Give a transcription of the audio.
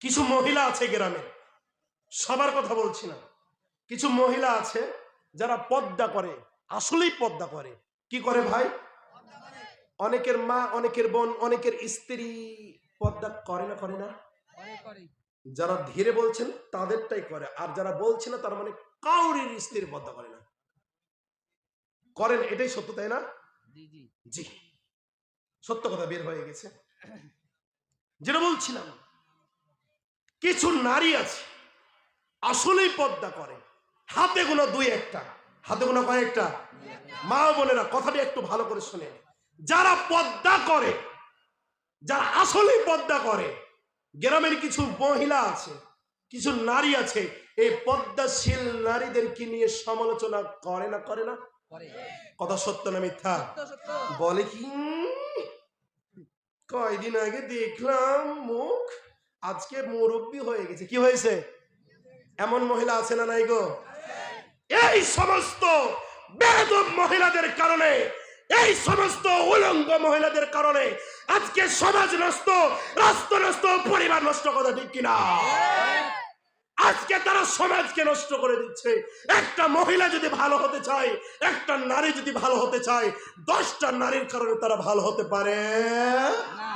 কিছু মহিলা আছে গ্রামে, সবার কথা বলছি না, কিছু মহিলা আছে যারা পর্দা করে, আসলেই পর্দা করে। কি করে ভাই? অনেকের মা, অনেকের বোন, অনেকের স্ত্রী পর্দা করে না? করে না? যারা ধীরে বলছেন তাদেরটাই করে, আর যারা বলছে না তার মানে কাউরির স্ত্রীর পর্দা করে না। করেন, এটাই সত্য, তাই না? জি, সত্য কথা বের হয়ে গেছে। যেটা বলছিলাম, কিছু নারী আছে আসলেই পর্দা করে, হাতে গোনা দুই একটা, হাতে গোনা কয়েকটা। মা বোনেরা কথাটি একটু ভালো করে শুনে, যারা পর্দা করে, যারা আসলেই পর্দা করে, গ্রামের কিছু মহিলা আছে, কিছু নারী আছে, এই পর্দাশীল নারীদেরকে নিয়ে সমালোচনা করে না? করে না? কথা সত্য না মিথ্যা? বলে কি, কয়দিন আগে দেখলাম মুখ, আজকে মুরব্বী হয়ে গেছে। কি হয়েছে? এমন মহিলা আছে না নাই গো? এই সমস্ত বেয়াদব মহিলাদের কারণে, এই সমস্ত উলঙ্গ মহিলাদের কারণে আজকে সমাজ নষ্ট, রাষ্ট্র নষ্ট, পরিবার নষ্ট। কথা ঠিক কিনা? আজকে তারা সমাজকে নষ্ট করে দিচ্ছে। একটা মহিলা যদি ভালো হতে চায়, একটা নারী যদি ভালো হতে চায়, 10টা নারীর কারণে তারা ভালো হতে পারে না।